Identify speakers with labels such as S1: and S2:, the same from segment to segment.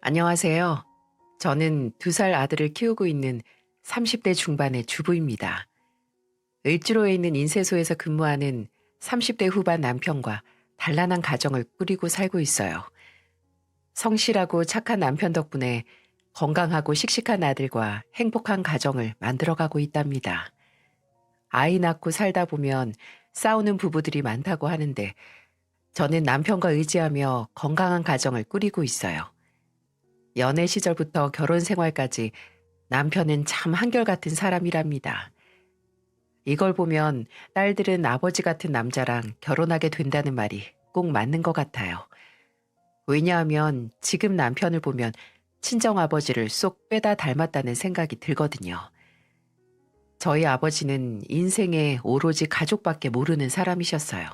S1: 안녕하세요. 저는 2살 아들을 키우고 있는 30대 중반의 주부입니다. 을지로에 있는 인쇄소에서 근무하는 30대 후반 남편과 단란한 가정을 꾸리고 살고 있어요. 성실하고 착한 남편 덕분에 건강하고 씩씩한 아들과 행복한 가정을 만들어가고 있답니다. 아이 낳고 살다 보면 싸우는 부부들이 많다고 하는데 저는 남편과 의지하며 건강한 가정을 꾸리고 있어요. 연애 시절부터 결혼 생활까지 남편은 참 한결같은 사람이랍니다. 이걸 보면 딸들은 아버지 같은 남자랑 결혼하게 된다는 말이 꼭 맞는 것 같아요. 왜냐하면 지금 남편을 보면 친정아버지를 쏙 빼다 닮았다는 생각이 들거든요. 저희 아버지는 인생에 오로지 가족밖에 모르는 사람이셨어요.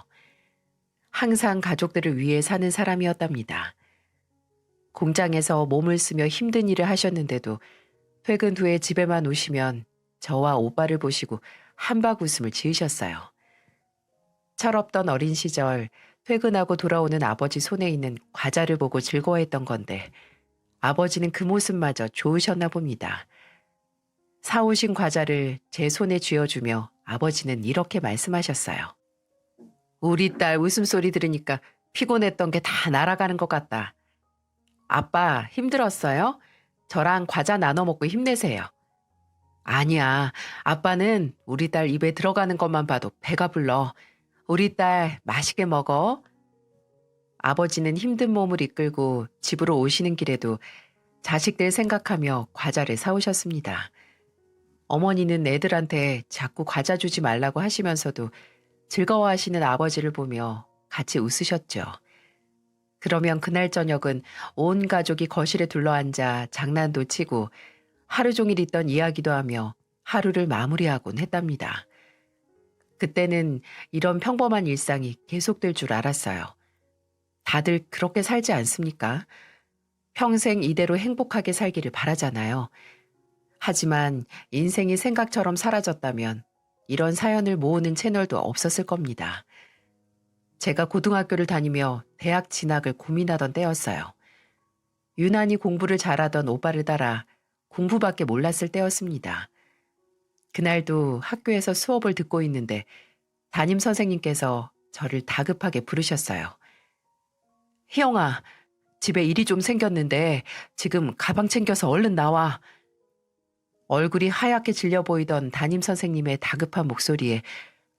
S1: 항상 가족들을 위해 사는 사람이었답니다. 공장에서 몸을 쓰며 힘든 일을 하셨는데도 퇴근 후에 집에만 오시면 저와 오빠를 보시고 한박 웃음을 지으셨어요. 철없던 어린 시절 퇴근하고 돌아오는 아버지 손에 있는 과자를 보고 즐거워했던 건데 아버지는 그 모습마저 좋으셨나 봅니다. 사오신 과자를 제 손에 쥐어주며 아버지는 이렇게 말씀하셨어요. 우리 딸 웃음소리 들으니까 피곤했던 게 다 날아가는 것 같다. 아빠 힘들었어요? 저랑 과자 나눠 먹고 힘내세요. 아니야. 아빠는 우리 딸 입에 들어가는 것만 봐도 배가 불러. 우리 딸 맛있게 먹어. 아버지는 힘든 몸을 이끌고 집으로 오시는 길에도 자식들 생각하며 과자를 사오셨습니다. 어머니는 애들한테 자꾸 과자 주지 말라고 하시면서도 즐거워하시는 아버지를 보며 같이 웃으셨죠. 그러면 그날 저녁은 온 가족이 거실에 둘러앉아 장난도 치고 하루 종일 있던 이야기도 하며 하루를 마무리하곤 했답니다. 그때는 이런 평범한 일상이 계속될 줄 알았어요. 다들 그렇게 살지 않습니까? 평생 이대로 행복하게 살기를 바라잖아요. 하지만 인생이 생각처럼 사라졌다면 이런 사연을 모으는 채널도 없었을 겁니다. 제가 고등학교를 다니며 대학 진학을 고민하던 때였어요. 유난히 공부를 잘하던 오빠를 따라 공부밖에 몰랐을 때였습니다. 그날도 학교에서 수업을 듣고 있는데 담임 선생님께서 저를 다급하게 부르셨어요. 희영아, 집에 일이 좀 생겼는데 지금 가방 챙겨서 얼른 나와. 얼굴이 하얗게 질려 보이던 담임 선생님의 다급한 목소리에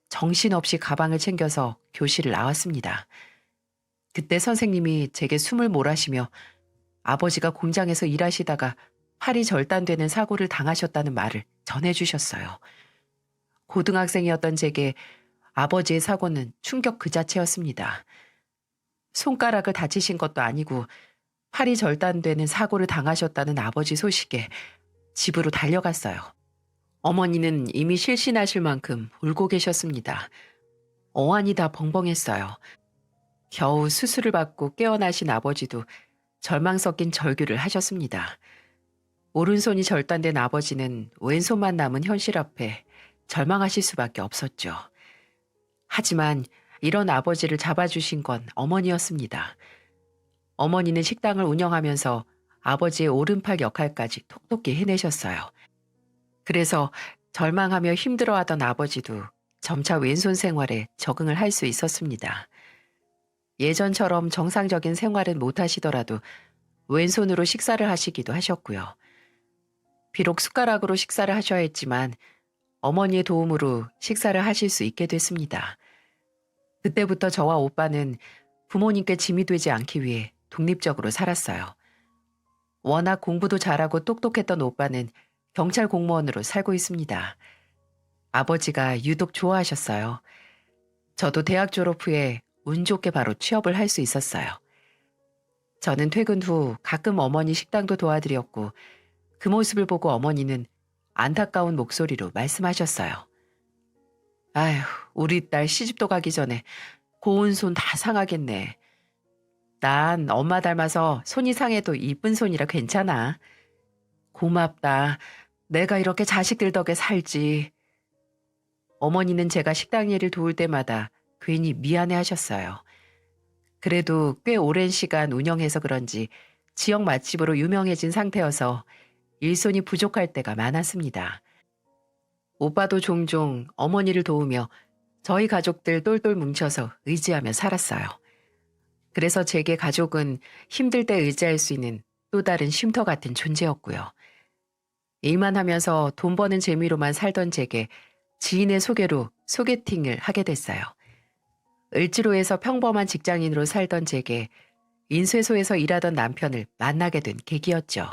S1: 정신없이 가방을 챙겨서 교실을 나왔습니다. 그때 선생님이 제게 숨을 몰아쉬며 아버지가 공장에서 일하시다가 팔이 절단되는 사고를 당하셨다는 말을 전해주셨어요. 고등학생이었던 제게 아버지의 사고는 충격 그 자체였습니다. 손가락을 다치신 것도 아니고 팔이 절단되는 사고를 당하셨다는 아버지 소식에 집으로 달려갔어요. 어머니는 이미 실신하실 만큼 울고 계셨습니다. 어안이 다 벙벙했어요. 겨우 수술을 받고 깨어나신 아버지도 절망 섞인 절규를 하셨습니다. 오른손이 절단된 아버지는 왼손만 남은 현실 앞에 절망하실 수밖에 없었죠. 하지만 이런 아버지를 잡아주신 건 어머니였습니다. 어머니는 식당을 운영하면서 아버지의 오른팔 역할까지 톡톡히 해내셨어요. 그래서 절망하며 힘들어하던 아버지도 점차 왼손 생활에 적응을 할 수 있었습니다. 예전처럼 정상적인 생활은 못하시더라도 왼손으로 식사를 하시기도 하셨고요. 비록 숟가락으로 식사를 하셔야 했지만 어머니의 도움으로 식사를 하실 수 있게 됐습니다. 그때부터 저와 오빠는 부모님께 짐이 되지 않기 위해 독립적으로 살았어요. 워낙 공부도 잘하고 똑똑했던 오빠는 경찰 공무원으로 살고 있습니다. 아버지가 유독 좋아하셨어요. 저도 대학 졸업 후에 운 좋게 바로 취업을 할 수 있었어요. 저는 퇴근 후 가끔 어머니 식당도 도와드렸고 그 모습을 보고 어머니는 안타까운 목소리로 말씀하셨어요. 아휴, 우리 딸 시집도 가기 전에 고운 손 다 상하겠네. 난 엄마 닮아서 손이 상해도 이쁜 손이라 괜찮아. 고맙다. 내가 이렇게 자식들 덕에 살지. 어머니는 제가 식당 일을 도울 때마다 괜히 미안해 하셨어요. 그래도 꽤 오랜 시간 운영해서 그런지 지역 맛집으로 유명해진 상태여서 일손이 부족할 때가 많았습니다. 오빠도 종종 어머니를 도우며 저희 가족들 똘똘 뭉쳐서 의지하며 살았어요. 그래서 제게 가족은 힘들 때 의지할 수 있는 또 다른 쉼터 같은 존재였고요. 일만 하면서 돈 버는 재미로만 살던 제게 지인의 소개로 소개팅을 하게 됐어요. 을지로에서 평범한 직장인으로 살던 제게 인쇄소에서 일하던 남편을 만나게 된 계기였죠.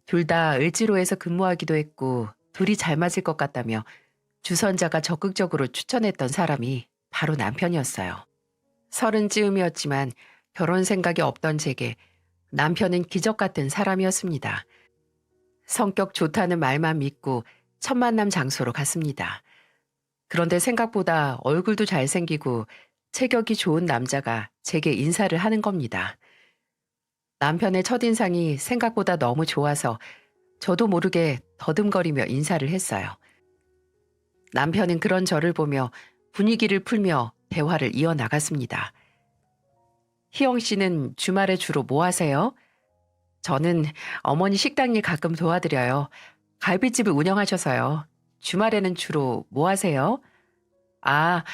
S1: 둘 다 을지로에서 근무하기도 했고 둘이 잘 맞을 것 같다며 주선자가 적극적으로 추천했던 사람이 바로 남편이었어요. 30쯤이었지만 결혼 생각이 없던 제게 남편은 기적 같은 사람이었습니다. 성격 좋다는 말만 믿고 첫 만남 장소로 갔습니다. 그런데 생각보다 얼굴도 잘생기고 체격이 좋은 남자가 제게 인사를 하는 겁니다. 남편의 첫인상이 생각보다 너무 좋아서 저도 모르게 더듬거리며 인사를 했어요. 남편은 그런 저를 보며 분위기를 풀며 대화를 이어나갔습니다. 희영 씨는 주말에 주로 뭐 하세요? 저는 어머니 식당 일 가끔 도와드려요. 갈비집을 운영하셔서요. 주말에는 주로 뭐 하세요? 아,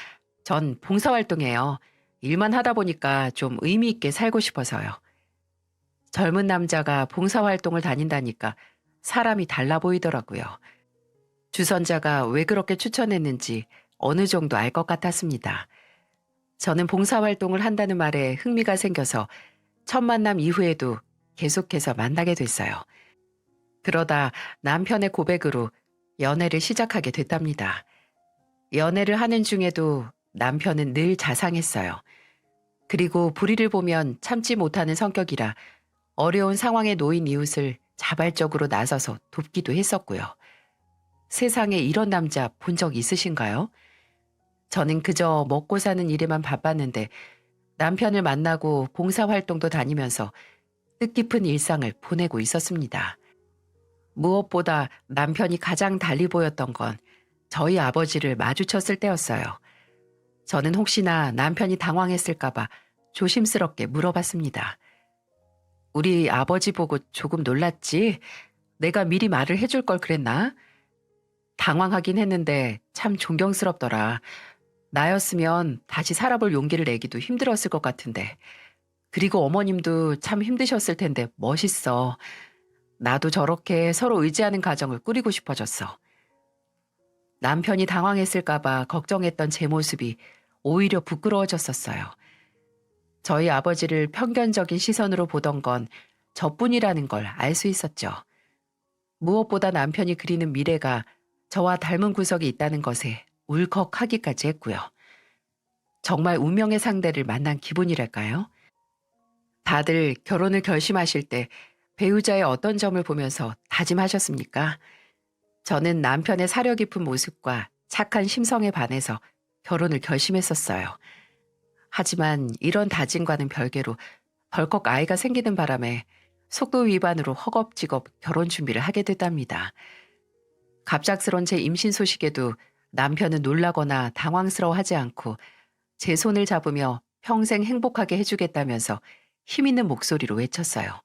S1: 전 봉사활동해요. 일만 하다 보니까 좀 의미 있게 살고 싶어서요. 젊은 남자가 봉사활동을 다닌다니까 사람이 달라 보이더라고요. 주선자가 왜 그렇게 추천했는지 어느 정도 알 것 같았습니다. 저는 봉사활동을 한다는 말에 흥미가 생겨서 첫 만남 이후에도 계속해서 만나게 됐어요. 그러다 남편의 고백으로 연애를 시작하게 됐답니다. 연애를 하는 중에도 남편은 늘 자상했어요. 그리고 불의를 보면 참지 못하는 성격이라 어려운 상황에 놓인 이웃을 자발적으로 나서서 돕기도 했었고요. 세상에 이런 남자 본 적 있으신가요? 저는 그저 먹고 사는 일에만 바빴는데 남편을 만나고 봉사활동도 다니면서 뜻깊은 일상을 보내고 있었습니다. 무엇보다 남편이 가장 달리 보였던 건 저희 아버지를 마주쳤을 때였어요. 저는 혹시나 남편이 당황했을까봐 조심스럽게 물어봤습니다. 우리 아버지 보고 조금 놀랐지? 내가 미리 말을 해줄 걸 그랬나? 당황하긴 했는데 참 존경스럽더라. 나였으면 다시 살아볼 용기를 내기도 힘들었을 것 같은데. 그리고 어머님도 참 힘드셨을 텐데 멋있어. 나도 저렇게 서로 의지하는 가정을 꾸리고 싶어졌어. 남편이 당황했을까봐 걱정했던 제 모습이 오히려 부끄러워졌었어요. 저희 아버지를 편견적인 시선으로 보던 건 저뿐이라는 걸 알 수 있었죠. 무엇보다 남편이 그리는 미래가 저와 닮은 구석이 있다는 것에 울컥하기까지 했고요. 정말 운명의 상대를 만난 기분이랄까요? 다들 결혼을 결심하실 때 배우자의 어떤 점을 보면서 다짐하셨습니까? 저는 남편의 사려 깊은 모습과 착한 심성에 반해서 결혼을 결심했었어요. 하지만 이런 다짐과는 별개로 덜컥 아이가 생기는 바람에 속도 위반으로 허겁지겁 결혼 준비를 하게 됐답니다. 갑작스런 제 임신 소식에도 남편은 놀라거나 당황스러워하지 않고 제 손을 잡으며 평생 행복하게 해주겠다면서 힘있는 목소리로 외쳤어요.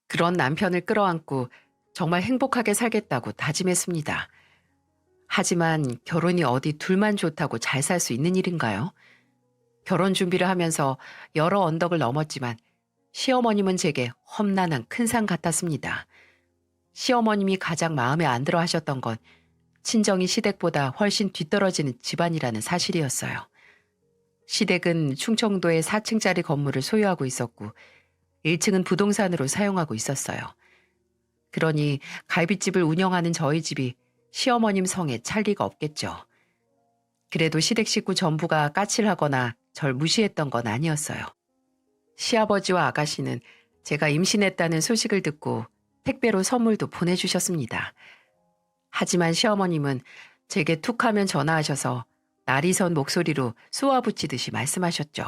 S1: 그런 남편을 끌어안고 정말 행복하게 살겠다고 다짐했습니다. 하지만 결혼이 어디 둘만 좋다고 잘 살 수 있는 일인가요? 결혼 준비를 하면서 여러 언덕을 넘었지만 시어머님은 제게 험난한 큰 산 같았습니다. 시어머님이 가장 마음에 안 들어 하셨던 건 친정이 시댁보다 훨씬 뒤떨어지는 집안이라는 사실이었어요. 시댁은 충청도에 4층짜리 건물을 소유하고 있었고 1층은 부동산으로 사용하고 있었어요. 그러니 갈비집을 운영하는 저희 집이 시어머님 성에 찰 리가 없겠죠. 그래도 시댁 식구 전부가 까칠하거나 절 무시했던 건 아니었어요. 시아버지와 아가씨는 제가 임신했다는 소식을 듣고 택배로 선물도 보내주셨습니다. 하지만 시어머님은 제게 툭하면 전화하셔서 날이 선 목소리로 쏘아붙이듯이 말씀하셨죠.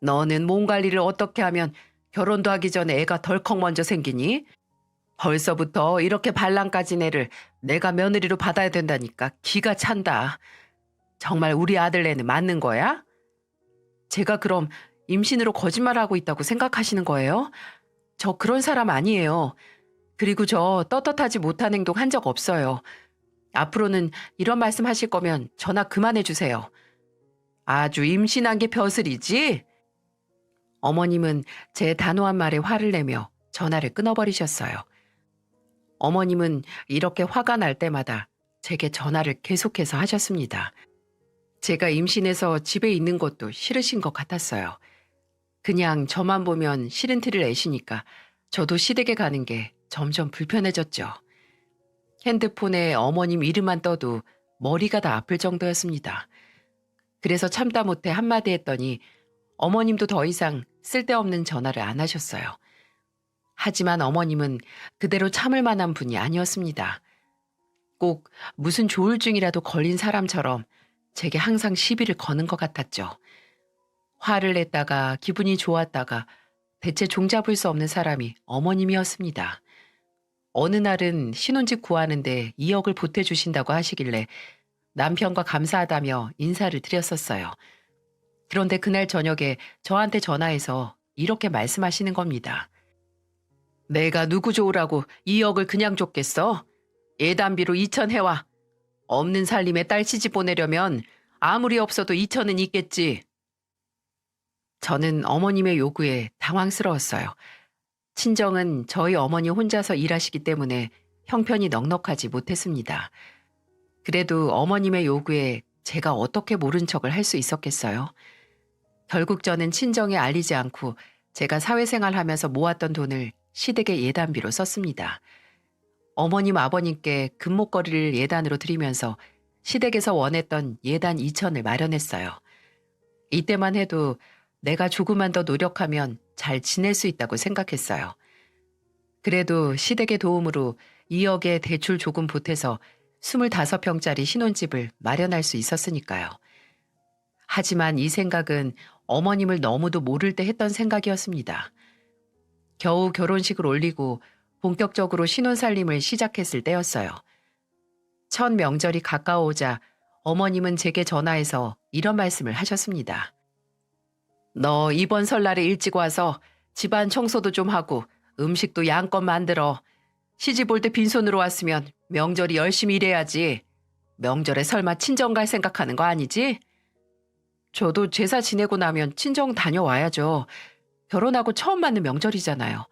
S1: 너는 몸 관리를 어떻게 하면 결혼도 하기 전에 애가 덜컥 먼저 생기니? 벌써부터 이렇게 발랑 까진 애를 내가 며느리로 받아야 된다니까 기가 찬다. 정말 우리 아들 애는 맞는 거야? 제가 그럼 임신으로 거짓말하고 있다고 생각하시는 거예요? 저 그런 사람 아니에요. 그리고 저 떳떳하지 못한 행동 한 적 없어요. 앞으로는 이런 말씀 하실 거면 전화 그만해 주세요. 아주 임신한 게 벼슬이지? 어머님은 제 단호한 말에 화를 내며 전화를 끊어버리셨어요. 어머님은 이렇게 화가 날 때마다 제게 전화를 계속해서 하셨습니다. 제가 임신해서 집에 있는 것도 싫으신 것 같았어요. 그냥 저만 보면 싫은 티를 내시니까 저도 시댁에 가는 게 점점 불편해졌죠. 핸드폰에 어머님 이름만 떠도 머리가 다 아플 정도였습니다. 그래서 참다 못해 한마디 했더니 어머님도 더 이상 쓸데없는 전화를 안 하셨어요. 하지만 어머님은 그대로 참을 만한 분이 아니었습니다. 꼭 무슨 조울증이라도 걸린 사람처럼 제게 항상 시비를 거는 것 같았죠. 화를 냈다가 기분이 좋았다가 대체 종잡을 수 없는 사람이 어머님이었습니다. 어느 날은 신혼집 구하는데 2억을 보태주신다고 하시길래 남편과 감사하다며 인사를 드렸었어요. 그런데 그날 저녁에 저한테 전화해서 이렇게 말씀하시는 겁니다. 내가 누구 좋으라고 2억을 그냥 줬겠어? 예단비로 2천 해와. 없는 살림에 딸 시집 보내려면 아무리 없어도 2천은 있겠지. 저는 어머님의 요구에 당황스러웠어요. 친정은 저희 어머니 혼자서 일하시기 때문에 형편이 넉넉하지 못했습니다. 그래도 어머님의 요구에 제가 어떻게 모른 척을 할 수 있었겠어요? 결국 저는 친정에 알리지 않고 제가 사회생활하면서 모았던 돈을 시댁의 예단비로 썼습니다. 어머님 아버님께 금목걸이를 예단으로 드리면서 시댁에서 원했던 예단 2천을 마련했어요. 이때만 해도 내가 조금만 더 노력하면 잘 지낼 수 있다고 생각했어요. 그래도 시댁의 도움으로 2억의 대출 조금 보태서 25평짜리 신혼집을 마련할 수 있었으니까요. 하지만 이 생각은 어머님을 너무도 모를 때 했던 생각이었습니다. 겨우 결혼식을 올리고 본격적으로 신혼살림을 시작했을 때였어요. 첫 명절이 가까워오자 어머님은 제게 전화해서 이런 말씀을 하셨습니다. 너 이번 설날에 일찍 와서 집안 청소도 좀 하고 음식도 양껏 만들어. 시집 올 때 빈손으로 왔으면 명절이 열심히 일해야지. 명절에 설마 친정 갈 생각하는 거 아니지? 저도 제사 지내고 나면 친정 다녀와야죠. 결혼하고 처음 맞는 명절이잖아요.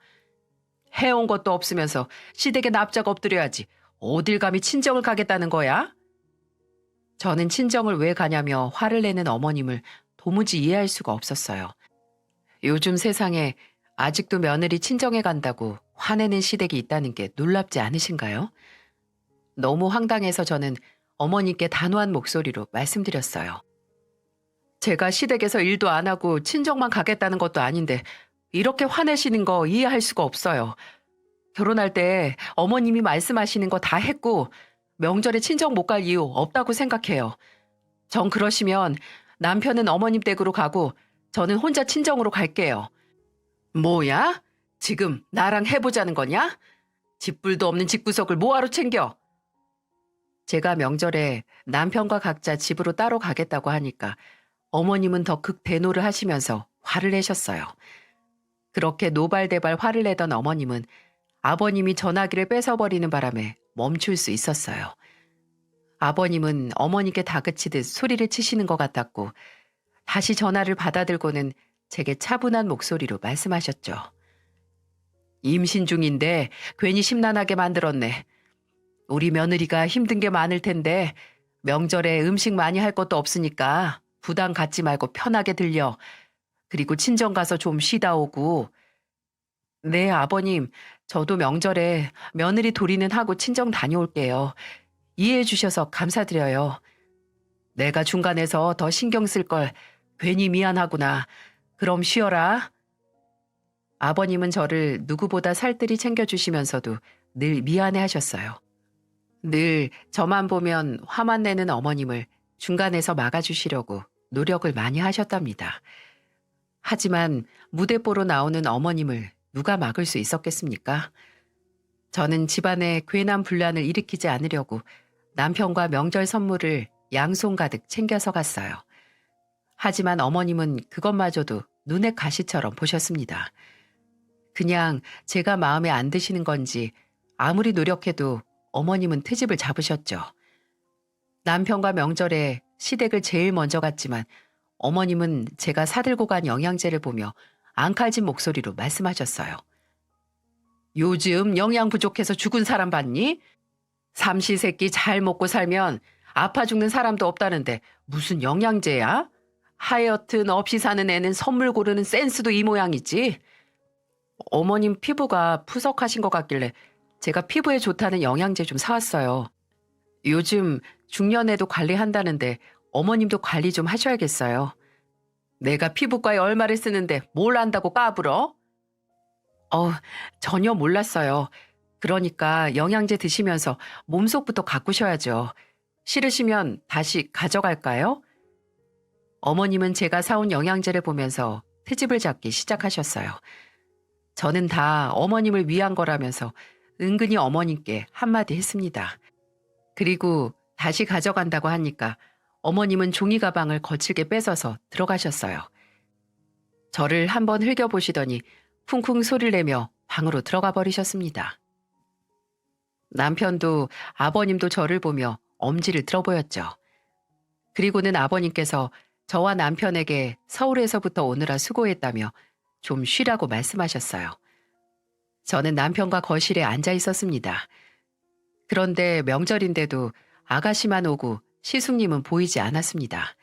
S1: 해온 것도 없으면서 시댁에 납작 엎드려야지. 어딜 감히 친정을 가겠다는 거야? 저는 친정을 왜 가냐며 화를 내는 어머님을 도무지 이해할 수가 없었어요. 요즘 세상에 아직도 며느리 친정에 간다고 화내는 시댁이 있다는 게 놀랍지 않으신가요? 너무 황당해서 저는 어머니께 단호한 목소리로 말씀드렸어요. 제가 시댁에서 일도 안 하고 친정만 가겠다는 것도 아닌데 이렇게 화내시는 거 이해할 수가 없어요. 결혼할 때 어머님이 말씀하시는 거 다 했고 명절에 친정 못 갈 이유 없다고 생각해요. 전 그러시면 남편은 어머님 댁으로 가고 저는 혼자 친정으로 갈게요. 뭐야? 지금 나랑 해보자는 거냐? 집불도 없는 집구석을 뭐하러 챙겨? 제가 명절에 남편과 각자 집으로 따로 가겠다고 하니까 어머님은 더 극대노를 하시면서 화를 내셨어요. 그렇게 노발대발 화를 내던 어머님은 아버님이 전화기를 뺏어버리는 바람에 멈출 수 있었어요. 아버님은 어머니께 다그치듯 소리를 치시는 것 같았고 다시 전화를 받아들고는 제게 차분한 목소리로 말씀하셨죠. 임신 중인데 괜히 심란하게 만들었네. 우리 며느리가 힘든 게 많을 텐데 명절에 음식 많이 할 것도 없으니까 부담 갖지 말고 편하게 들려. 그리고 친정 가서 좀 쉬다 오고. 네, 아버님. 저도 명절에 며느리 도리는 하고 친정 다녀올게요. 이해해 주셔서 감사드려요. 내가 중간에서 더 신경 쓸 걸 괜히 미안하구나. 그럼 쉬어라. 아버님은 저를 누구보다 살뜰히 챙겨주시면서도 늘 미안해 하셨어요. 늘 저만 보면 화만 내는 어머님을 중간에서 막아주시려고 노력을 많이 하셨답니다. 하지만 무대뽀로 나오는 어머님을 누가 막을 수 있었겠습니까? 저는 집안에 괜한 분란을 일으키지 않으려고 남편과 명절 선물을 양손 가득 챙겨서 갔어요. 하지만 어머님은 그것마저도 눈의 가시처럼 보셨습니다. 그냥 제가 마음에 안 드시는 건지 아무리 노력해도 어머님은 트집을 잡으셨죠. 남편과 명절에 시댁을 제일 먼저 갔지만 어머님은 제가 사들고 간 영양제를 보며 앙칼진 목소리로 말씀하셨어요. 요즘 영양 부족해서 죽은 사람 봤니? 삼시세끼 잘 먹고 살면 아파 죽는 사람도 없다는데 무슨 영양제야? 하여튼 없이 사는 애는 선물 고르는 센스도 이 모양이지. 어머님 피부가 푸석하신 것 같길래 제가 피부에 좋다는 영양제 좀 사왔어요. 요즘 중년에도 관리한다는데 어머님도 관리 좀 하셔야겠어요. 내가 피부과에 얼마를 쓰는데 뭘 안다고 까불어? 전혀 몰랐어요. 그러니까 영양제 드시면서 몸속부터 가꾸셔야죠. 싫으시면 다시 가져갈까요? 어머님은 제가 사온 영양제를 보면서 트집을 잡기 시작하셨어요. 저는 다 어머님을 위한 거라면서 은근히 어머님께 한마디 했습니다. 그리고 다시 가져간다고 하니까 어머님은 종이 가방을 거칠게 뺏어서 들어가셨어요. 저를 한번 흘겨보시더니 쿵쿵 소리를 내며 방으로 들어가 버리셨습니다. 남편도 아버님도 저를 보며 엄지를 들어보였죠. 그리고는 아버님께서 저와 남편에게 서울에서부터 오느라 수고했다며 좀 쉬라고 말씀하셨어요. 저는 남편과 거실에 앉아 있었습니다. 그런데 명절인데도 아가씨만 오고 시숙님은 보이지 않았습니다.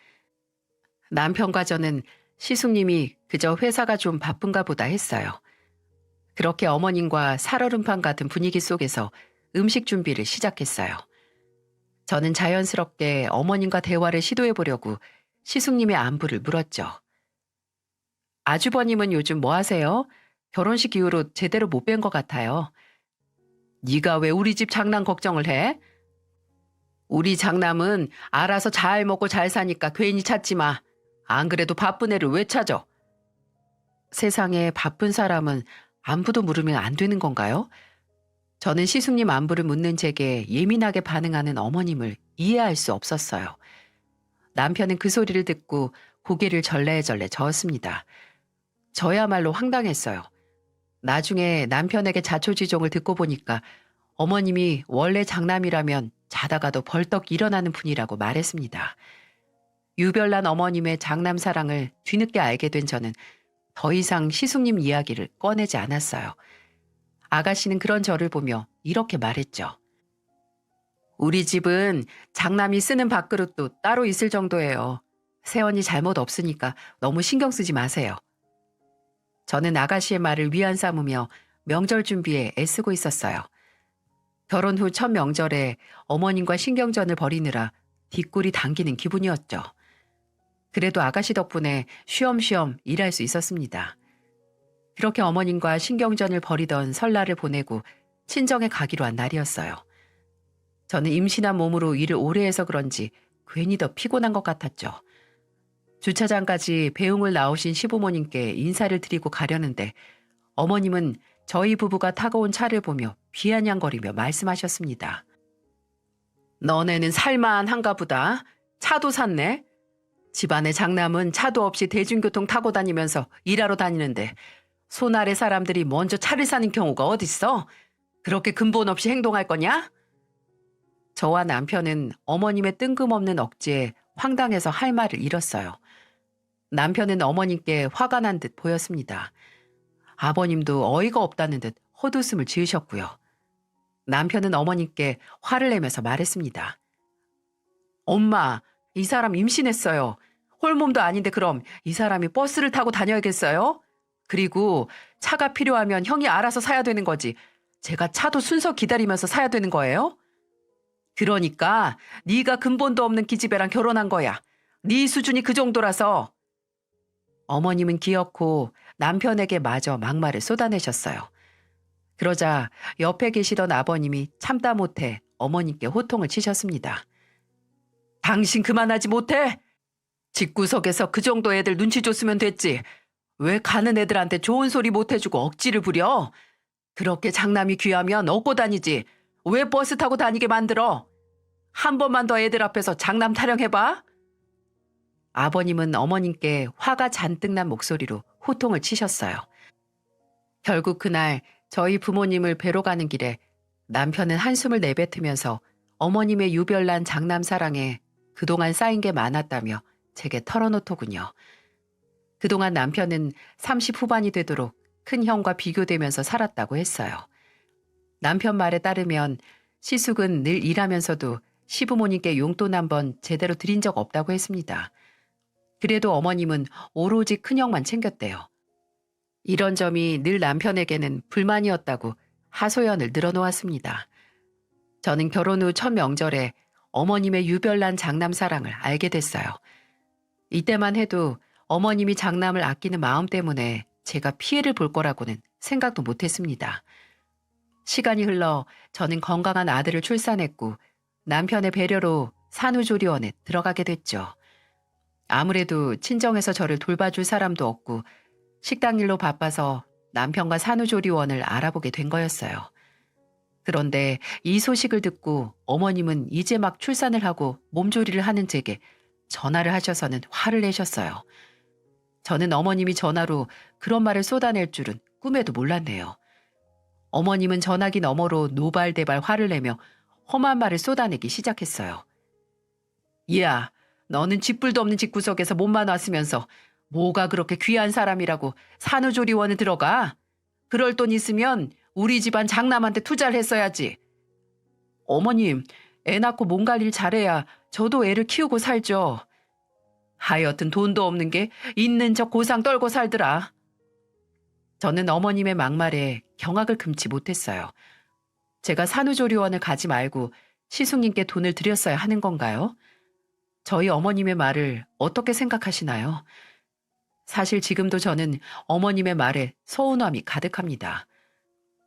S1: 남편과 저는 시숙님이 그저 회사가 좀 바쁜가 보다 했어요. 그렇게 어머님과 살얼음판 같은 분위기 속에서 음식 준비를 시작했어요. 저는 자연스럽게 어머님과 대화를 시도해 보려고 시숙님의 안부를 물었죠. 아주버님은 요즘 뭐 하세요? 결혼식 이후로 제대로 못 뵌 것 같아요. 네가 왜 우리 집 장남 걱정을 해? 우리 장남은 알아서 잘 먹고 잘 사니까 괜히 찾지 마. 안 그래도 바쁜 애를 왜 찾아? 세상에 바쁜 사람은 안부도 물으면 안 되는 건가요? 저는 시숙님 안부를 묻는 제게 예민하게 반응하는 어머님을 이해할 수 없었어요. 남편은 그 소리를 듣고 고개를 절레절레 저었습니다. 저야말로 황당했어요. 나중에 남편에게 자초지종을 듣고 보니까 어머님이 원래 장남이라면 자다가도 벌떡 일어나는 분이라고 말했습니다. 유별난 어머님의 장남 사랑을 뒤늦게 알게 된 저는 더 이상 시숙님 이야기를 꺼내지 않았어요. 아가씨는 그런 저를 보며 이렇게 말했죠. 우리 집은 장남이 쓰는 밥그릇도 따로 있을 정도예요. 세연이 잘못 없으니까 너무 신경 쓰지 마세요. 저는 아가씨의 말을 위안 삼으며 명절 준비에 애쓰고 있었어요. 결혼 후 첫 명절에 어머님과 신경전을 벌이느라 뒷골이 당기는 기분이었죠. 그래도 아가씨 덕분에 쉬엄쉬엄 일할 수 있었습니다. 그렇게 어머님과 신경전을 벌이던 설날을 보내고 친정에 가기로 한 날이었어요. 저는 임신한 몸으로 일을 오래 해서 그런지 괜히 더 피곤한 것 같았죠. 주차장까지 배웅을 나오신 시부모님께 인사를 드리고 가려는데 어머님은 저희 부부가 타고 온 차를 보며 비아냥거리며 말씀하셨습니다. 너네는 살만한가 보다. 차도 샀네. 집안의 장남은 차도 없이 대중교통 타고 다니면서 일하러 다니는데 손 아래 사람들이 먼저 차를 사는 경우가 어딨어? 그렇게 근본 없이 행동할 거냐? 저와 남편은 어머님의 뜬금없는 억지에 황당해서 할 말을 잃었어요. 남편은 어머님께 화가 난 듯 보였습니다. 아버님도 어이가 없다는 듯 헛웃음을 지으셨고요. 남편은 어머님께 화를 내면서 말했습니다. 엄마, 이 사람 임신했어요. 홀몸도 아닌데 그럼 이 사람이 버스를 타고 다녀야겠어요? 그리고 차가 필요하면 형이 알아서 사야 되는 거지. 제가 차도 순서 기다리면서 사야 되는 거예요? 그러니까 네가 근본도 없는 기집애랑 결혼한 거야. 네 수준이 그 정도라서. 어머님은 기어코 남편에게 마저 막말을 쏟아내셨어요. 그러자 옆에 계시던 아버님이 참다 못해 어머님께 호통을 치셨습니다. 당신 그만하지 못해? 집구석에서 그 정도 애들 눈치 줬으면 됐지. 왜 가는 애들한테 좋은 소리 못 해주고 억지를 부려? 그렇게 장남이 귀하면 얻고 다니지. 왜 버스 타고 다니게 만들어? 한 번만 더 애들 앞에서 장남 타령해봐. 아버님은 어머님께 화가 잔뜩 난 목소리로 호통을 치셨어요. 결국 그날 저희 부모님을 뵈러 가는 길에 남편은 한숨을 내뱉으면서 어머님의 유별난 장남 사랑에 그동안 쌓인 게 많았다며 제게 털어놓더군요. 그동안 남편은 30 후반이 되도록 큰 형과 비교되면서 살았다고 했어요. 남편 말에 따르면 시숙은 늘 일하면서도 시부모님께 용돈 한 번 제대로 드린 적 없다고 했습니다. 그래도 어머님은 오로지 큰형만 챙겼대요. 이런 점이 늘 남편에게는 불만이었다고 하소연을 늘어놓았습니다. 저는 결혼 후 첫 명절에 어머님의 유별난 장남 사랑을 알게 됐어요. 이때만 해도 어머님이 장남을 아끼는 마음 때문에 제가 피해를 볼 거라고는 생각도 못했습니다. 시간이 흘러 저는 건강한 아들을 출산했고 남편의 배려로 산후조리원에 들어가게 됐죠. 아무래도 친정에서 저를 돌봐줄 사람도 없고 식당 일로 바빠서 남편과 산후조리원을 알아보게 된 거였어요. 그런데 이 소식을 듣고 어머님은 이제 막 출산을 하고 몸조리를 하는 제게 전화를 하셔서는 화를 내셨어요. 저는 어머님이 전화로 그런 말을 쏟아낼 줄은 꿈에도 몰랐네요. 어머님은 전화기 너머로 노발대발 화를 내며 험한 말을 쏟아내기 시작했어요. 야, 너는 쥐뿔도 없는 집구석에서 몸만 왔으면서 뭐가 그렇게 귀한 사람이라고 산후조리원에 들어가? 그럴 돈 있으면 우리 집안 장남한테 투자를 했어야지. 어머님, 애 낳고 몸 관리를 잘해야 저도 애를 키우고 살죠. 하여튼 돈도 없는 게 있는 척 고상 떨고 살더라. 저는 어머님의 막말에 경악을 금치 못했어요. 제가 산후조리원을 가지 말고 시숙님께 돈을 드렸어야 하는 건가요? 저희 어머님의 말을 어떻게 생각하시나요? 사실 지금도 저는 어머님의 말에 서운함이 가득합니다.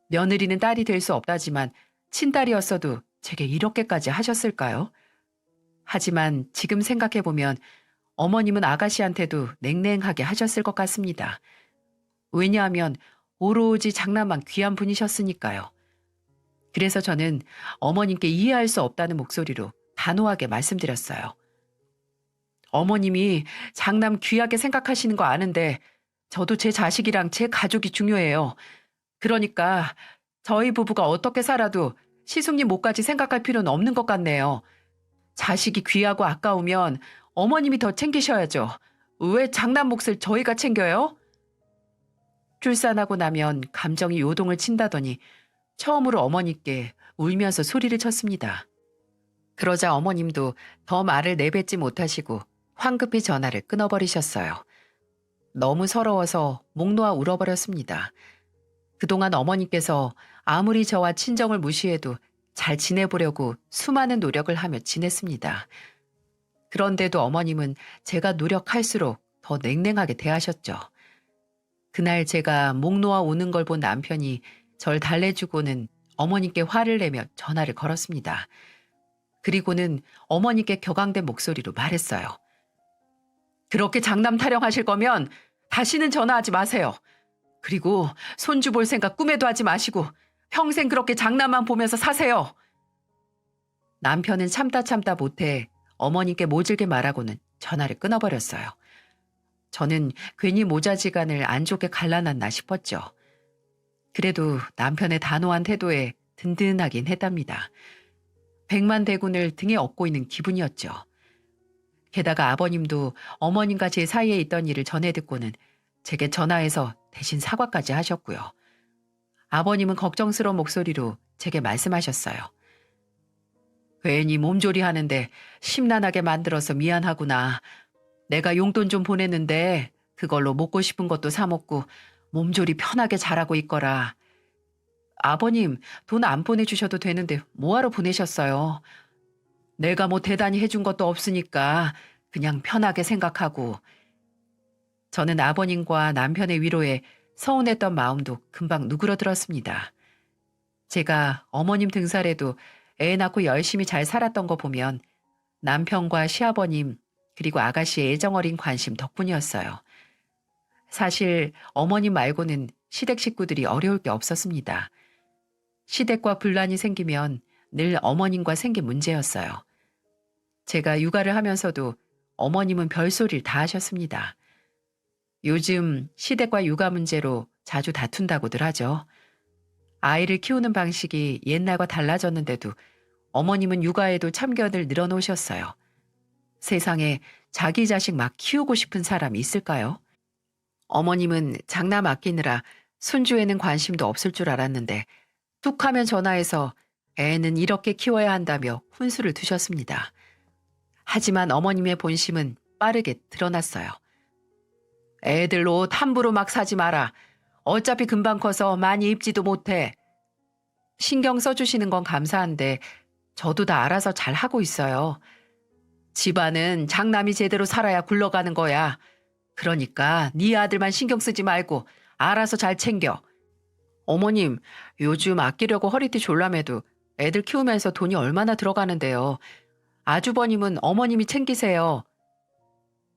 S1: 며느리는 딸이 될 수 없다지만 친딸이었어도 제게 이렇게까지 하셨을까요? 하지만 지금 생각해보면 어머님은 아가씨한테도 냉랭하게 하셨을 것 같습니다. 왜냐하면 오로지 장남만 귀한 분이셨으니까요. 그래서 저는 어머님께 이해할 수 없다는 목소리로 단호하게 말씀드렸어요. 어머님이 장남 귀하게 생각하시는 거 아는데 저도 제 자식이랑 제 가족이 중요해요. 그러니까 저희 부부가 어떻게 살아도 시숙님 몫까지 생각할 필요는 없는 것 같네요. 자식이 귀하고 아까우면 어머님이 더 챙기셔야죠. 왜 장남 몫을 저희가 챙겨요? 출산하고 나면 감정이 요동을 친다더니 처음으로 어머니께 울면서 소리를 쳤습니다. 그러자 어머님도 더 말을 내뱉지 못하시고 황급히 전화를 끊어버리셨어요. 너무 서러워서 목 놓아 울어버렸습니다. 그동안 어머니께서 아무리 저와 친정을 무시해도 잘 지내보려고 수많은 노력을 하며 지냈습니다. 그런데도 어머님은 제가 노력할수록 더 냉랭하게 대하셨죠. 그날 제가 목 놓아 우는 걸 본 남편이 절 달래주고는 어머니께 화를 내며 전화를 걸었습니다. 그리고는 어머니께 격앙된 목소리로 말했어요. 그렇게 장남 타령하실 거면 다시는 전화하지 마세요. 그리고 손주 볼 생각 꿈에도 하지 마시고 평생 그렇게 장남만 보면서 사세요. 남편은 참다 못해 어머니께 모질게 말하고는 전화를 끊어버렸어요. 저는 괜히 모자지간을 안 좋게 갈라놨나 싶었죠. 그래도 남편의 단호한 태도에 든든하긴 했답니다. 백만대군을 등에 업고 있는 기분이었죠. 게다가 아버님도 어머님과 제 사이에 있던 일을 전해 듣고는 제게 전화해서 대신 사과까지 하셨고요. 아버님은 걱정스러운 목소리로 제게 말씀하셨어요. 괜히 몸조리 하는데 심란하게 만들어서 미안하구나. 내가 용돈 좀 보냈는데 그걸로 먹고 싶은 것도 사 먹고 몸조리 편하게 잘하고 있거라. 아버님, 돈 안 보내주셔도 되는데 뭐하러 보내셨어요? 내가 뭐 대단히 해준 것도 없으니까 그냥 편하게 생각하고. 저는 아버님과 남편의 위로에 서운했던 마음도 금방 누그러들었습니다. 제가 어머님 등살에도 애 낳고 열심히 잘 살았던 거 보면 남편과 시아버님 그리고 아가씨의 애정어린 관심 덕분이었어요. 사실 어머님 말고는 시댁 식구들이 어려울 게 없었습니다. 시댁과 분란이 생기면 늘 어머님과 생긴 문제였어요. 제가 육아를 하면서도 어머님은 별소리를 다 하셨습니다. 요즘 시댁과 육아 문제로 자주 다툰다고들 하죠. 아이를 키우는 방식이 옛날과 달라졌는데도 어머님은 육아에도 참견을 늘어놓으셨어요. 세상에 자기 자식 막 키우고 싶은 사람이 있을까요? 어머님은 장남 아끼느라 손주에는 관심도 없을 줄 알았는데 툭 하면 전화해서 애는 이렇게 키워야 한다며 훈수를 두셨습니다. 하지만 어머님의 본심은 빠르게 드러났어요. 애들 옷 함부로 막 사지 마라. 어차피 금방 커서 많이 입지도 못해. 신경 써주시는 건 감사한데 저도 다 알아서 잘 하고 있어요. 집안은 장남이 제대로 살아야 굴러가는 거야. 그러니까 네 아들만 신경 쓰지 말고 알아서 잘 챙겨. 어머님, 요즘 아끼려고 허리띠 졸라매도 애들 키우면서 돈이 얼마나 들어가는데요. 아주버님은 어머님이 챙기세요.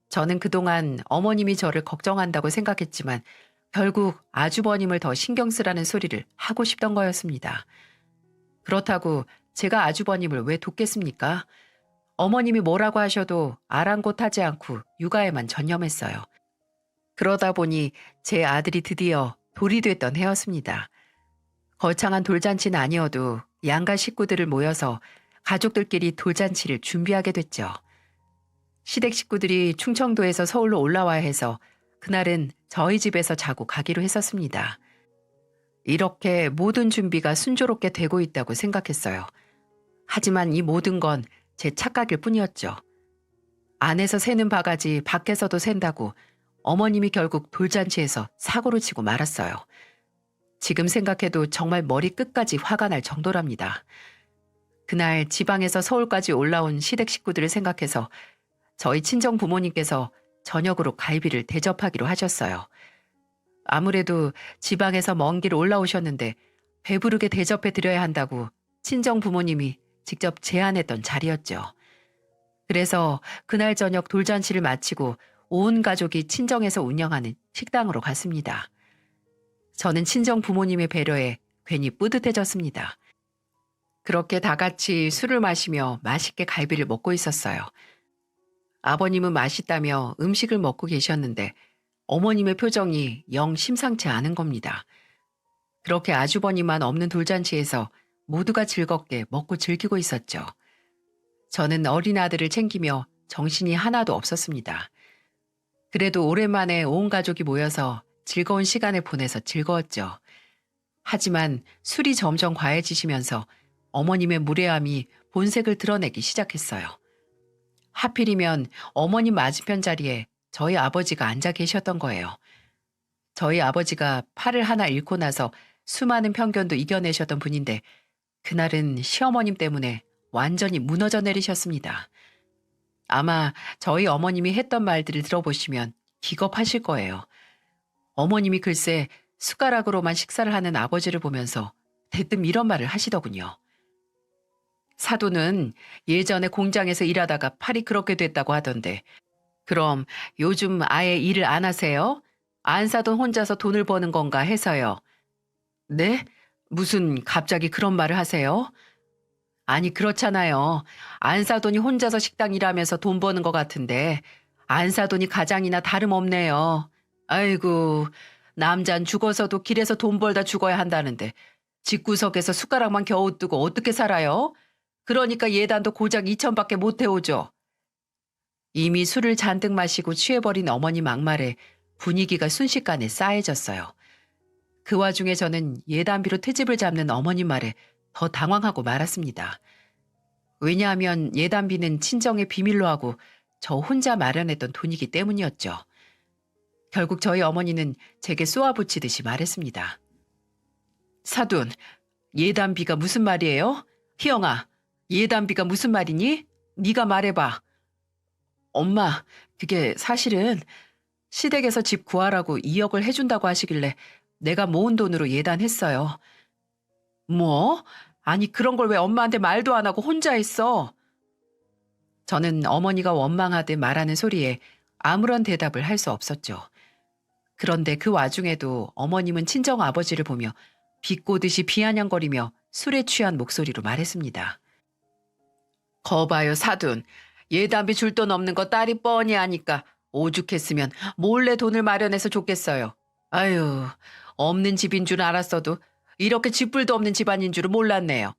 S1: 저는 그동안 어머님이 저를 걱정한다고 생각했지만 결국 아주버님을 더 신경 쓰라는 소리를 하고 싶던 거였습니다. 그렇다고 제가 아주버님을 왜 돕겠습니까? 어머님이 뭐라고 하셔도 아랑곳하지 않고 육아에만 전념했어요. 그러다 보니 제 아들이 드디어 돌이 됐던 해였습니다. 거창한 돌잔치는 아니어도 양가 식구들을 모여서 가족들끼리 돌잔치를 준비하게 됐죠. 시댁 식구들이 충청도에서 서울로 올라와야 해서 그날은 저희 집에서 자고 가기로 했었습니다. 이렇게 모든 준비가 순조롭게 되고 있다고 생각했어요. 하지만 이 모든 건 제 착각일 뿐이었죠. 안에서 새는 바가지 밖에서도 샌다고 어머님이 결국 돌잔치에서 사고를 치고 말았어요. 지금 생각해도 정말 머리 끝까지 화가 날 정도랍니다. 그날 지방에서 서울까지 올라온 시댁 식구들을 생각해서 저희 친정 부모님께서 저녁으로 갈비를 대접하기로 하셨어요. 아무래도 지방에서 먼 길 올라오셨는데 배부르게 대접해 드려야 한다고 친정 부모님이 직접 제안했던 자리였죠. 그래서 그날 저녁 돌잔치를 마치고 온 가족이 친정에서 운영하는 식당으로 갔습니다. 저는 친정 부모님의 배려에 괜히 뿌듯해졌습니다. 그렇게 다 같이 술을 마시며 맛있게 갈비를 먹고 있었어요. 아버님은 맛있다며 음식을 먹고 계셨는데 어머님의 표정이 영 심상치 않은 겁니다. 그렇게 아주버님만 없는 돌잔치에서 모두가 즐겁게 먹고 즐기고 있었죠. 저는 어린 아들을 챙기며 정신이 하나도 없었습니다. 그래도 오랜만에 온 가족이 모여서 즐거운 시간을 보내서 즐거웠죠. 하지만 술이 점점 과해지시면서 어머님의 무례함이 본색을 드러내기 시작했어요. 하필이면 어머님 맞은편 자리에 저희 아버지가 앉아 계셨던 거예요. 저희 아버지가 팔을 하나 잃고 나서 수많은 편견도 이겨내셨던 분인데 그날은 시어머님 때문에 완전히 무너져 내리셨습니다. 아마 저희 어머님이 했던 말들을 들어보시면 기겁하실 거예요. 어머님이 글쎄 숟가락으로만 식사를 하는 아버지를 보면서 대뜸 이런 말을 하시더군요. 사돈은 예전에 공장에서 일하다가 팔이 그렇게 됐다고 하던데 그럼 요즘 아예 일을 안 하세요? 안사돈 혼자서 돈을 버는 건가 해서요. 네? 무슨 갑자기 그런 말을 하세요? 아니 그렇잖아요. 안사돈이 혼자서 식당 일하면서 돈 버는 것 같은데 안사돈이 가장이나 다름없네요. 아이고 남잔 죽어서도 길에서 돈 벌다 죽어야 한다는데 집구석에서 숟가락만 겨우 뜨고 어떻게 살아요? 그러니까 예단도 고작 2천밖에 못 태우죠. 이미 술을 잔뜩 마시고 취해버린 어머니 막말에 분위기가 순식간에 싸해졌어요. 그 와중에 저는 예단비로 트집을 잡는 어머님 말에 더 당황하고 말았습니다. 왜냐하면 예단비는 친정의 비밀로 하고 저 혼자 마련했던 돈이기 때문이었죠. 결국 저희 어머니는 제게 쏘아붙이듯이 말했습니다. 사돈, 예단비가 무슨 말이에요? 희영아, 예단비가 무슨 말이니? 네가 말해봐. 엄마, 그게 사실은 시댁에서 집 구하라고 2억을 해준다고 하시길래 내가 모은 돈으로 예단했어요. 뭐? 아니 그런 걸 왜 엄마한테 말도 안 하고 혼자 했어? 저는 어머니가 원망하듯 말하는 소리에 아무런 대답을 할 수 없었죠. 그런데 그 와중에도 어머님은 친정 아버지를 보며 비꼬듯이 비아냥거리며 술에 취한 목소리로 말했습니다. 거봐요 사돈, 예단비 줄 돈 없는 거 딸이 뻔히 아니까 오죽했으면 몰래 돈을 마련해서 줬겠어요. 아유, 없는 집인 줄 알았어도 이렇게 쥐뿔도 없는 집안인 줄은 몰랐네요.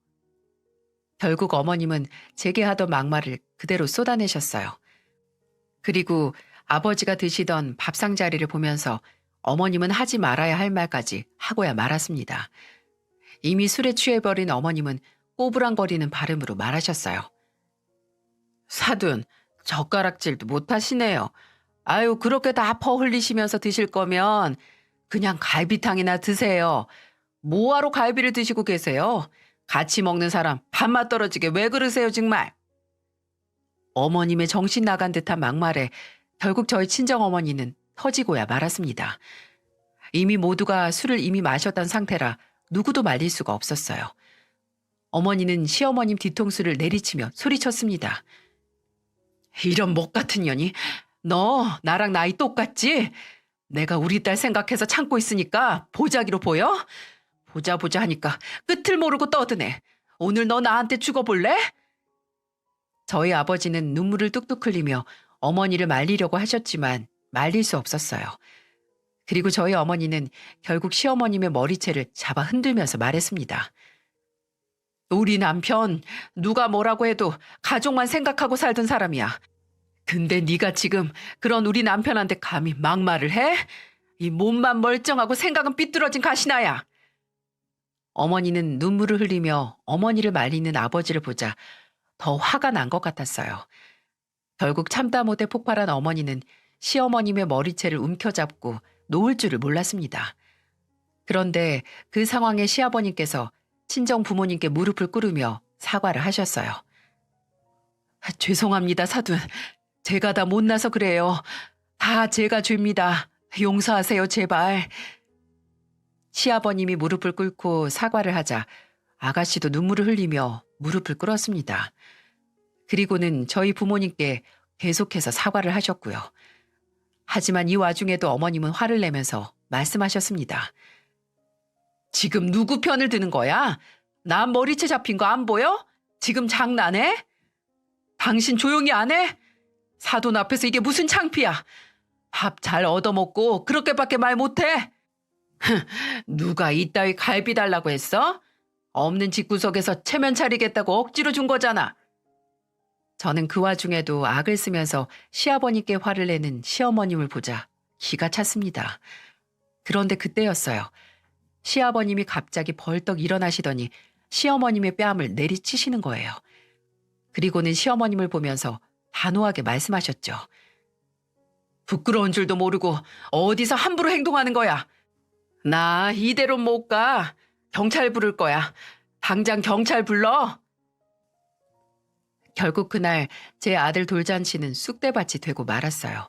S1: 결국 어머님은 제게 하던 막말을 그대로 쏟아내셨어요. 그리고 아버지가 드시던 밥상자리를 보면서 어머님은 하지 말아야 할 말까지 하고야 말았습니다. 이미 술에 취해버린 어머님은 꼬부랑거리는 발음으로 말하셨어요. 사돈, 젓가락질도 못하시네요. 아유, 그렇게 다 퍼흘리시면서 드실 거면 그냥 갈비탕이나 드세요. 뭐하러 갈비를 드시고 계세요? 같이 먹는 사람 밥맛 떨어지게 왜 그러세요, 정말? 어머님의 정신 나간 듯한 막말에 결국 저희 친정어머니는 터지고야 말았습니다. 이미 모두가 술을 이미 마셨던 상태라 누구도 말릴 수가 없었어요. 어머니는 시어머님 뒤통수를 내리치며 소리쳤습니다. 이런 목 같은 년이, 너 나랑 나이 똑같지? 내가 우리 딸 생각해서 참고 있으니까 보자기로 보여? 보자 보자 하니까 끝을 모르고 떠드네. 오늘 너 나한테 죽어볼래? 저희 아버지는 눈물을 뚝뚝 흘리며 어머니를 말리려고 하셨지만 말릴 수 없었어요. 그리고 저희 어머니는 결국 시어머님의 머리채를 잡아 흔들면서 말했습니다. 우리 남편 누가 뭐라고 해도 가족만 생각하고 살던 사람이야. 근데 네가 지금 그런 우리 남편한테 감히 막말을 해? 이 몸만 멀쩡하고 생각은 삐뚤어진 가시나야. 어머니는 눈물을 흘리며 어머니를 말리는 아버지를 보자 더 화가 난 것 같았어요. 결국 참다 못해 폭발한 어머니는 시어머님의 머리채를 움켜잡고 놓을 줄을 몰랐습니다. 그런데 그 상황에 시아버님께서 친정 부모님께 무릎을 꿇으며 사과를 하셨어요. 죄송합니다, 사돈. 제가 다 못나서 그래요. 다 제가 죄입니다. 용서하세요, 제발. 시아버님이 무릎을 꿇고 사과를 하자 아가씨도 눈물을 흘리며 무릎을 꿇었습니다. 그리고는 저희 부모님께 계속해서 사과를 하셨고요. 하지만 이 와중에도 어머님은 화를 내면서 말씀하셨습니다. 지금 누구 편을 드는 거야? 나 머리채 잡힌 거 안 보여? 지금 장난해? 당신 조용히 안 해? 사돈 앞에서 이게 무슨 창피야? 밥 잘 얻어먹고 그렇게밖에 말 못해? 누가 이따위 갈비 달라고 했어? 없는 집구석에서 체면 차리겠다고 억지로 준 거잖아. 저는 그 와중에도 악을 쓰면서 시아버님께 화를 내는 시어머님을 보자 기가 찼습니다. 그런데 그때였어요. 시아버님이 갑자기 벌떡 일어나시더니 시어머님의 뺨을 내리치시는 거예요. 그리고는 시어머님을 보면서 단호하게 말씀하셨죠. 부끄러운 줄도 모르고 어디서 함부로 행동하는 거야. 나 이대로 못 가. 경찰 부를 거야. 당장 경찰 불러. 결국 그날 제 아들 돌잔치는 쑥대밭이 되고 말았어요.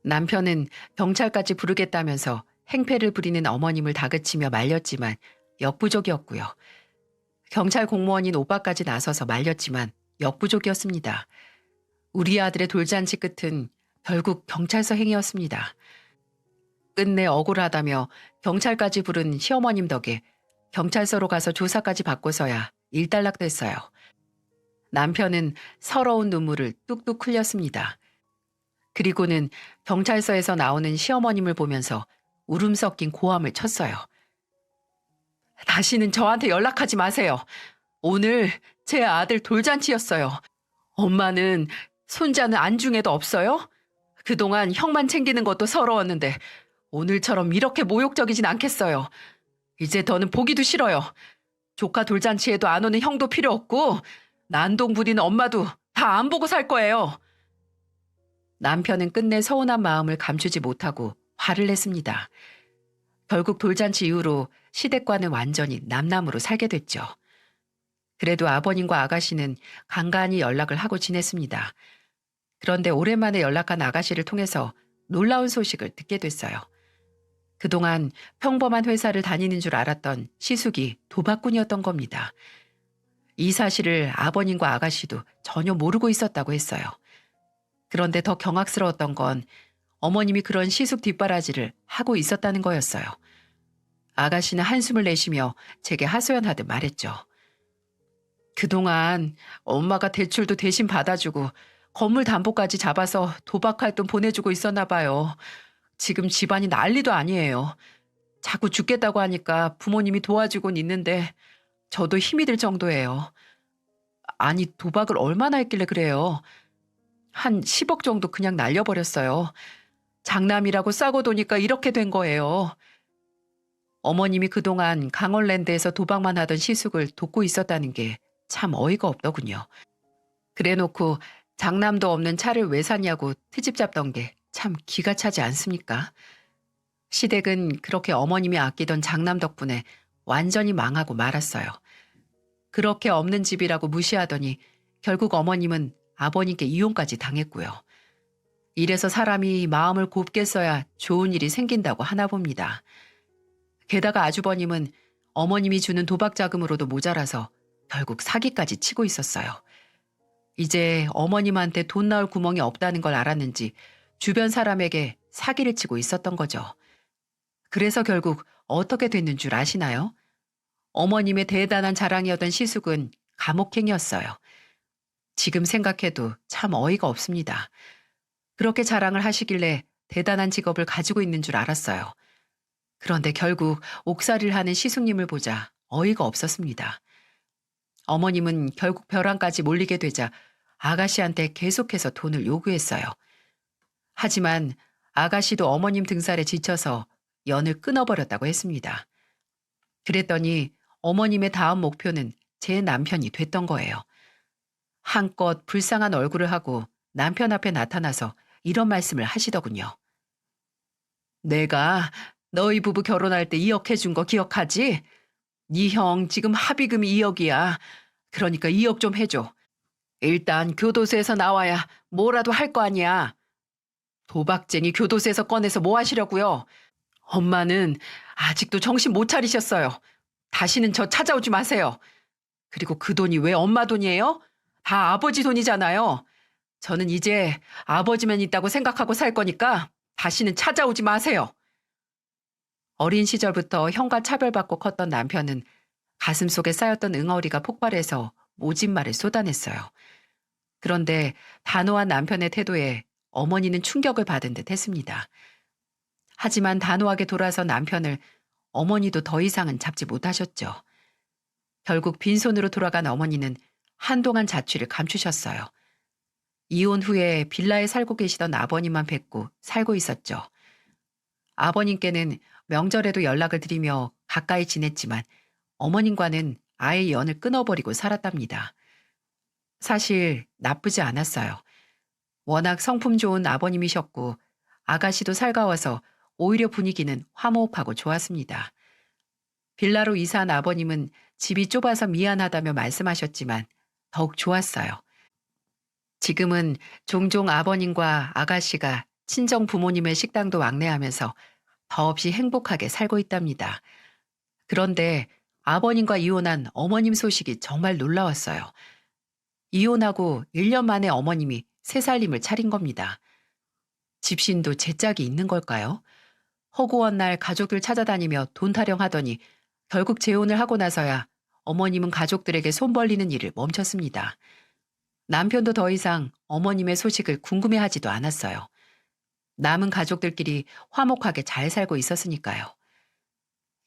S1: 남편은 경찰까지 부르겠다면서 행패를 부리는 어머님을 다그치며 말렸지만 역부족이었고요. 경찰 공무원인 오빠까지 나서서 말렸지만 역부족이었습니다. 우리 아들의 돌잔치 끝은 결국 경찰서 행위였습니다. 끝내 억울하다며 경찰까지 부른 시어머님 덕에 경찰서로 가서 조사까지 받고서야 일단락됐어요. 남편은 서러운 눈물을 뚝뚝 흘렸습니다. 그리고는 경찰서에서 나오는 시어머님을 보면서 울음 섞인 고함을 쳤어요. 다시는 저한테 연락하지 마세요. 오늘 제 아들 돌잔치였어요. 엄마는 손자는 안중에도 없어요? 그동안 형만 챙기는 것도 서러웠는데 오늘처럼 이렇게 모욕적이진 않겠어요. 이제 더는 보기도 싫어요. 조카 돌잔치에도 안 오는 형도 필요 없고 난동 부리는 엄마도 다 안 보고 살 거예요. 남편은 끝내 서운한 마음을 감추지 못하고 화를 냈습니다. 결국 돌잔치 이후로 시댁과는 완전히 남남으로 살게 됐죠. 그래도 아버님과 아가씨는 간간히 연락을 하고 지냈습니다. 그런데 오랜만에 연락한 아가씨를 통해서 놀라운 소식을 듣게 됐어요. 그동안 평범한 회사를 다니는 줄 알았던 시숙이 도박꾼이었던 겁니다. 이 사실을 아버님과 아가씨도 전혀 모르고 있었다고 했어요. 그런데 더 경악스러웠던 건 어머님이 그런 시숙 뒷바라지를 하고 있었다는 거였어요. 아가씨는 한숨을 내쉬며 제게 하소연하듯 말했죠. 그동안 엄마가 대출도 대신 받아주고 건물 담보까지 잡아서 도박할 돈 보내주고 있었나 봐요. 지금 집안이 난리도 아니에요. 자꾸 죽겠다고 하니까 부모님이 도와주곤 있는데 저도 힘이 들 정도예요. 아니, 도박을 얼마나 했길래 그래요? 한 10억 정도 그냥 날려버렸어요. 장남이라고 싸고 도니까 이렇게 된 거예요. 어머님이 그동안 강원랜드에서 도박만 하던 시숙을 돕고 있었다는 게 참 어이가 없더군요. 그래놓고 장남도 없는 차를 왜 샀냐고 트집 잡던 게 참 기가 차지 않습니까? 시댁은 그렇게 어머님이 아끼던 장남 덕분에 완전히 망하고 말았어요. 그렇게 없는 집이라고 무시하더니 결국 어머님은 아버님께 이혼까지 당했고요. 이래서 사람이 마음을 곱게 써야 좋은 일이 생긴다고 하나 봅니다. 게다가 아주버님은 어머님이 주는 도박 자금으로도 모자라서 결국 사기까지 치고 있었어요. 이제 어머님한테 돈 나올 구멍이 없다는 걸 알았는지 주변 사람에게 사기를 치고 있었던 거죠. 그래서 결국 어떻게 됐는 줄 아시나요? 어머님의 대단한 자랑이었던 시숙은 감옥행이었어요. 지금 생각해도 참 어이가 없습니다. 그렇게 자랑을 하시길래 대단한 직업을 가지고 있는 줄 알았어요. 그런데 결국 옥살이를 하는 시숙님을 보자 어이가 없었습니다. 어머님은 결국 벼랑까지 몰리게 되자 아가씨한테 계속해서 돈을 요구했어요. 하지만 아가씨도 어머님 등살에 지쳐서 연을 끊어버렸다고 했습니다. 그랬더니 어머님의 다음 목표는 제 남편이 됐던 거예요. 한껏 불쌍한 얼굴을 하고 남편 앞에 나타나서 이런 말씀을 하시더군요. 내가 너희 부부 결혼할 때 2억 해준 거 기억하지? 네 형 지금 합의금이 2억이야. 그러니까 2억 좀 해줘. 일단 교도소에서 나와야 뭐라도 할 거 아니야. 도박쟁이 교도소에서 꺼내서 뭐 하시려고요? 엄마는 아직도 정신 못 차리셨어요. 다시는 저 찾아오지 마세요. 그리고 그 돈이 왜 엄마 돈이에요? 다 아버지 돈이잖아요. 저는 이제 아버지만 있다고 생각하고 살 거니까 다시는 찾아오지 마세요. 어린 시절부터 형과 차별받고 컸던 남편은 가슴속에 쌓였던 응어리가 폭발해서 모진 말을 쏟아냈어요. 그런데 단호한 남편의 태도에 어머니는 충격을 받은 듯 했습니다. 하지만 단호하게 돌아선 남편을 어머니도 더 이상은 잡지 못하셨죠. 결국 빈손으로 돌아간 어머니는 한동안 자취를 감추셨어요. 이혼 후에 빌라에 살고 계시던 아버님만 뵙고 살고 있었죠. 아버님께는 명절에도 연락을 드리며 가까이 지냈지만 어머님과는 아예 연을 끊어버리고 살았답니다. 사실 나쁘지 않았어요. 워낙 성품 좋은 아버님이셨고 아가씨도 살가워서 오히려 분위기는 화목하고 좋았습니다. 빌라로 이사한 아버님은 집이 좁아서 미안하다며 말씀하셨지만 더욱 좋았어요. 지금은 종종 아버님과 아가씨가 친정 부모님의 식당도 왕래하면서 더없이 행복하게 살고 있답니다. 그런데 아버님과 이혼한 어머님 소식이 정말 놀라웠어요. 이혼하고 1년 만에 어머님이 새 살림을 차린 겁니다. 집신도 제 짝이 있는 걸까요? 허구한 날 가족들 찾아다니며 돈 타령하더니 결국 재혼을 하고 나서야 어머님은 가족들에게 손 벌리는 일을 멈췄습니다. 남편도 더 이상 어머님의 소식을 궁금해하지도 않았어요. 남은 가족들끼리 화목하게 잘 살고 있었으니까요.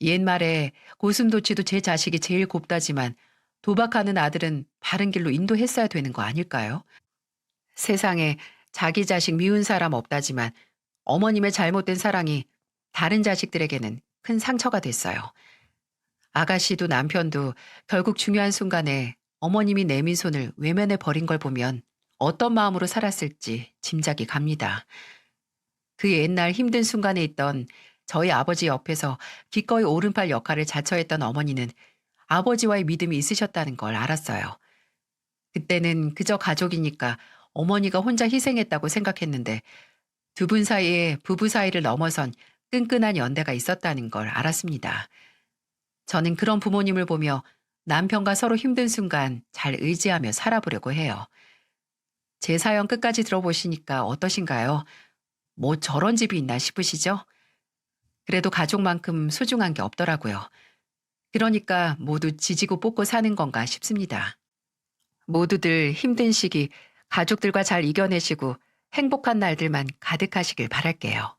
S1: 옛말에 고슴도치도 제 자식이 제일 곱다지만 도박하는 아들은 바른 길로 인도했어야 되는 거 아닐까요? 세상에 자기 자식 미운 사람 없다지만 어머님의 잘못된 사랑이 다른 자식들에게는 큰 상처가 됐어요. 아가씨도 남편도 결국 중요한 순간에 어머님이 내민 손을 외면해 버린 걸 보면 어떤 마음으로 살았을지 짐작이 갑니다. 그 옛날 힘든 순간에 있던 저희 아버지 옆에서 기꺼이 오른팔 역할을 자처했던 어머니는 아버지와의 믿음이 있으셨다는 걸 알았어요. 그때는 그저 가족이니까 어머니가 혼자 희생했다고 생각했는데 두 분 사이에 부부 사이를 넘어선 끈끈한 연대가 있었다는 걸 알았습니다. 저는 그런 부모님을 보며 남편과 서로 힘든 순간 잘 의지하며 살아보려고 해요. 제 사연 끝까지 들어보시니까 어떠신가요? 뭐 저런 집이 있나 싶으시죠? 그래도 가족만큼 소중한 게 없더라고요. 그러니까 모두 지지고 볶고 사는 건가 싶습니다. 모두들 힘든 시기 가족들과 잘 이겨내시고 행복한 날들만 가득하시길 바랄게요.